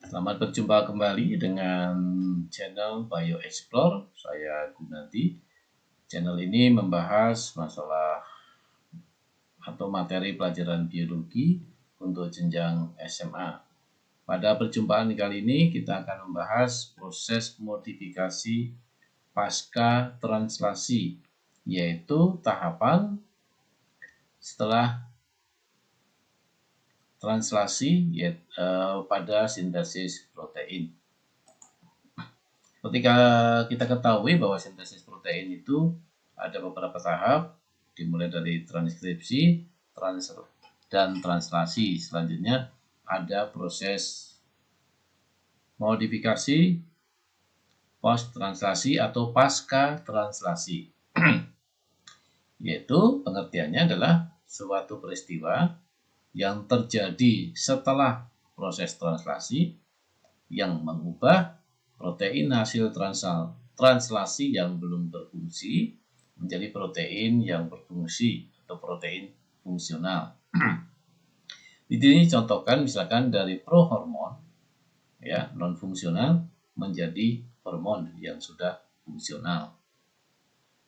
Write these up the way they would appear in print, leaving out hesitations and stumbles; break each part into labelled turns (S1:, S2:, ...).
S1: Selamat berjumpa kembali dengan channel BioExplore. Saya Gunadi. Channel ini membahas masalah atau materi pelajaran biologi untuk jenjang SMA. Pada perjumpaan kali ini kita akan membahas proses modifikasi pasca translasi, yaitu tahapan setelah translasi pada sintesis protein. Ketika kita ketahui bahwa sintesis protein itu ada beberapa tahap, dimulai dari transkripsi, dan translasi. Selanjutnya ada proses modifikasi post translasi atau pasca translasi. Yaitu pengertiannya adalah suatu peristiwa yang terjadi setelah proses translasi yang mengubah protein hasil translasi yang belum berfungsi menjadi protein yang berfungsi atau protein fungsional. Di sini contohkan misalkan dari prohormon ya non fungsional menjadi hormon yang sudah fungsional,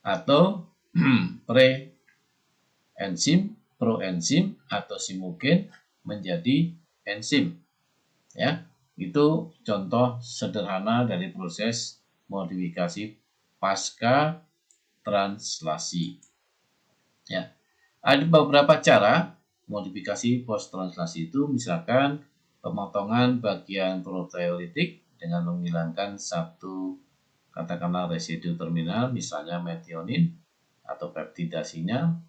S1: atau pre-enzim, proenzim atau simogen menjadi enzim. Ya, itu contoh sederhana dari proses modifikasi pasca translasi. Ya, ada beberapa cara modifikasi post translasi itu, misalkan pemotongan bagian proteolitik dengan menghilangkan satu katakanlah residu terminal, misalnya metionin atau peptidasinya,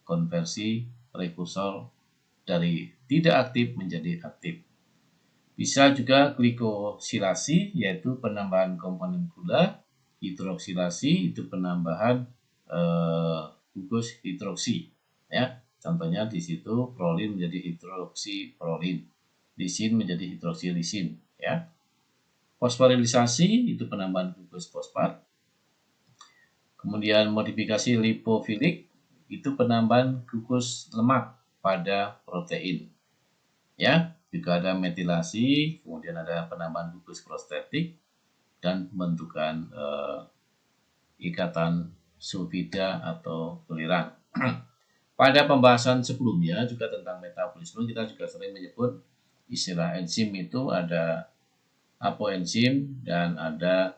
S1: konversi prekursor dari tidak aktif menjadi aktif. Bisa juga glikosilasi, yaitu penambahan komponen gula, hidroksilasi itu penambahan gugus hidroksi. Ya, contohnya di situ prolin menjadi hidroksiprolin, lisin menjadi hidroksilisin. Ya, fosforilisasi itu penambahan gugus fosfat. Kemudian modifikasi lipofilik itu penambahan gugus lemak pada protein. Ya, juga ada metilasi, kemudian ada penambahan gugus prostetik dan pembentukan ikatan sulfida atau beliran. Pada pembahasan sebelumnya juga tentang metabolisme, kita juga sering menyebut istilah enzim itu ada apoenzim dan ada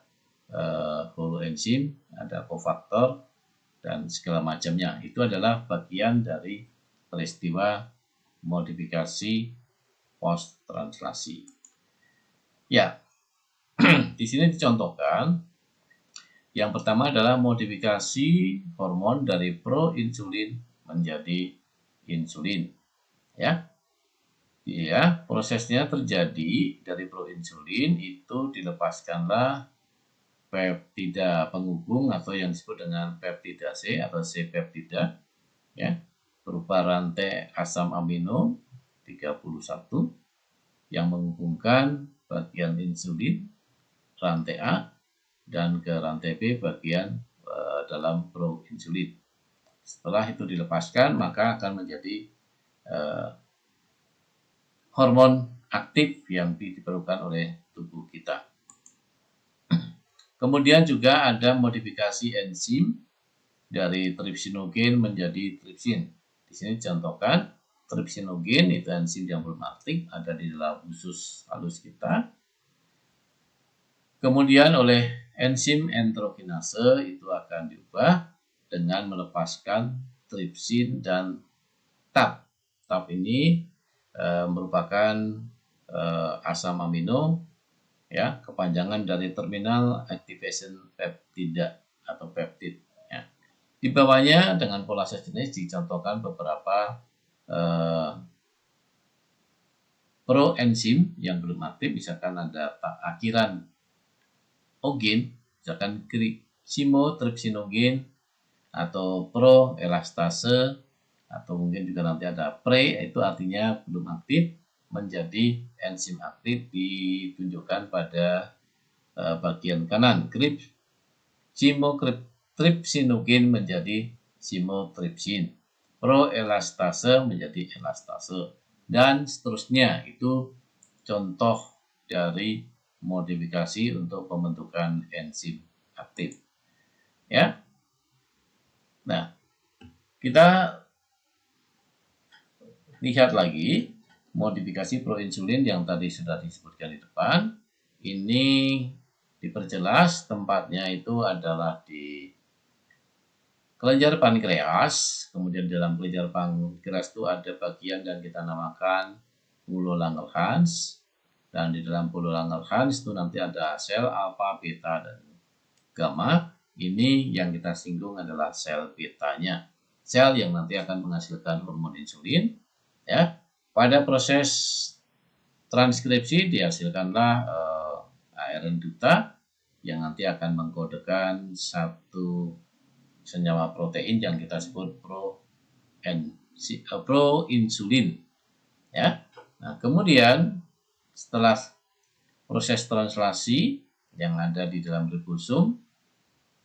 S1: holoenzim, ada kofaktor dan segala macamnya. Itu adalah bagian dari peristiwa modifikasi post translasi. Ya, di sini dicontohkan. Yang pertama adalah modifikasi hormon dari proinsulin menjadi insulin. Ya, prosesnya terjadi dari proinsulin itu dilepaskanlah peptida penghubung atau yang disebut dengan peptidase atau C-peptida, ya, berupa rantai asam amino 31 yang menghubungkan bagian insulin rantai A dan ke rantai B bagian dalam proinsulin. Setelah itu dilepaskan, maka akan menjadi hormon aktif yang diperlukan oleh tubuh kita. Kemudian juga ada modifikasi enzim dari tripsinogen menjadi tripsin. Di sini contohkan tripsinogen itu enzim yang belum aktif, ada di dalam usus halus kita. Kemudian oleh enzim enterokinase itu akan diubah dengan melepaskan tripsin dan TAP. TAP ini merupakan asam amino, ya, kepanjangan dari terminal activation peptida atau peptid. Ya. Di bawahnya dengan pola sejenis dicontohkan beberapa proenzim yang belum aktif, misalkan ada akhiran ogen, misalkan simotripsinogen atau proelastase, atau mungkin juga nanti ada pre, itu artinya belum aktif, menjadi enzim aktif ditunjukkan pada bagian kanan. Simotripsinogen menjadi simotripsin, proelastase menjadi elastase, dan seterusnya. Itu contoh dari modifikasi untuk pembentukan enzim aktif. Ya. Nah, kita lihat lagi modifikasi proinsulin yang tadi sudah disebutkan di depan. Ini diperjelas tempatnya itu adalah di kelenjar pankreas. Kemudian dalam kelenjar pankreas itu ada bagian yang kita namakan pulau Langerhans. Dan di dalam pulau Langerhans itu nanti ada sel alfa, beta, dan gamma. Ini yang kita singgung adalah sel betanya. Sel yang nanti akan menghasilkan hormon insulin. Ya, pada proses transkripsi dihasilkanlah ARN duta yang nanti akan mengkodekan satu senyawa protein yang kita sebut proinsulin. Ya. Nah, kemudian setelah proses translasi yang ada di dalam ribosum,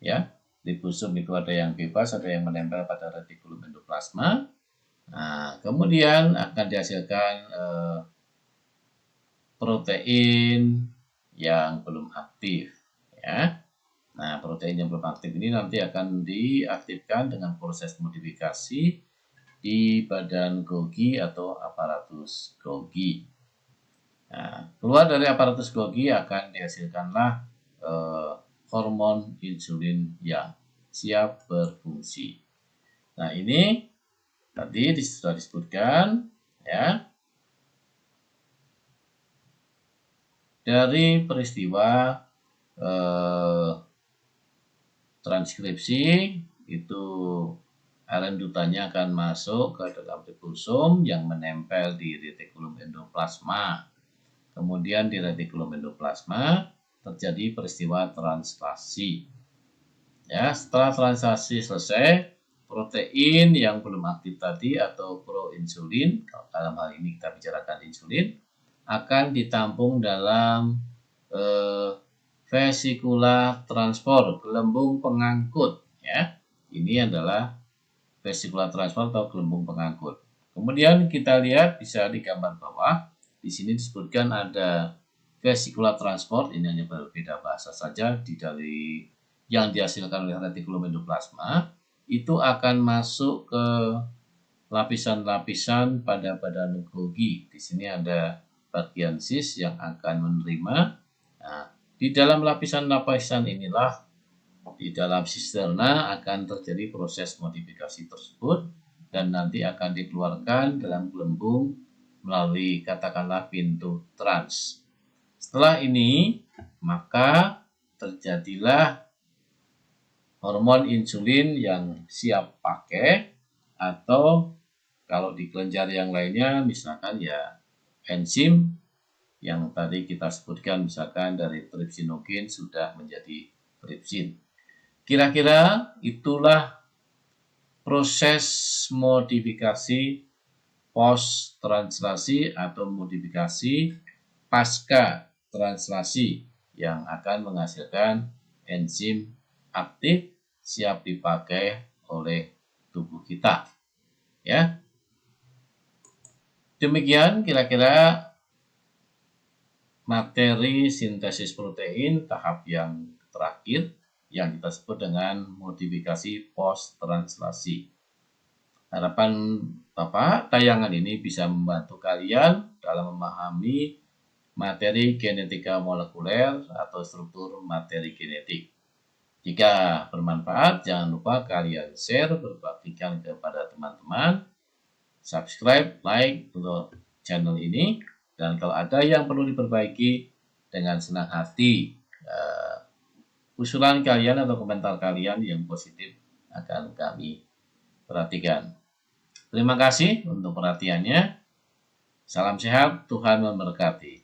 S1: ya, ribosum itu ada yang bebas, ada yang menempel pada retikulum endoplasma. Nah, kemudian akan dihasilkan protein yang belum aktif, ya. Nah, protein yang belum aktif ini nanti akan diaktifkan dengan proses modifikasi di badan Golgi atau aparatus Golgi. Nah, keluar dari aparatus Golgi akan dihasilkanlah hormon insulin yang siap berfungsi. Nah, ini tadi sudah disebutkan, ya, dari peristiwa transkripsi itu ARN dutanya akan masuk ke dalam ribosum yang menempel di retikulum endoplasma. Kemudian di retikulum endoplasma terjadi peristiwa translasi. Ya, setelah translasi selesai, protein yang belum aktif tadi atau proinsulin, dalam hal ini kita bicarakan insulin, akan ditampung dalam vesicula transport, gelembung pengangkut. Ya, ini adalah vesicula transport atau gelembung pengangkut. Kemudian kita lihat bisa di gambar bawah, di sini disebutkan ada vesicula transport, ini hanya berbeda bahasa saja dari yang dihasilkan oleh retikulum endoplasma, itu akan masuk ke lapisan-lapisan pada badan Golgi. Di sini ada bagian cis yang akan menerima. Nah, di dalam lapisan-lapisan inilah, di dalam sisterna akan terjadi proses modifikasi tersebut dan nanti akan dikeluarkan dalam gelembung melalui katakanlah pintu trans. Setelah ini, maka terjadilah hormon insulin yang siap pakai, atau kalau di kelenjar yang lainnya misalkan ya enzim yang tadi kita sebutkan, misalkan dari tripsinogen sudah menjadi tripsin. Kira-kira itulah proses modifikasi post translasi atau modifikasi pasca translasi yang akan menghasilkan enzim aktif siap dipakai oleh tubuh kita. Ya. Demikian kira-kira materi sintesis protein tahap yang terakhir yang kita sebut dengan modifikasi post translasi. Harapan Bapak, tayangan ini bisa membantu kalian dalam memahami materi genetika molekuler atau struktur materi genetik. Jika bermanfaat, jangan lupa kalian share, berbagikan kepada teman-teman, subscribe, like untuk channel ini, dan kalau ada yang perlu diperbaiki, dengan senang hati usulan kalian atau komentar kalian yang positif akan kami perhatikan. Terima kasih untuk perhatiannya. Salam sehat, Tuhan memberkati.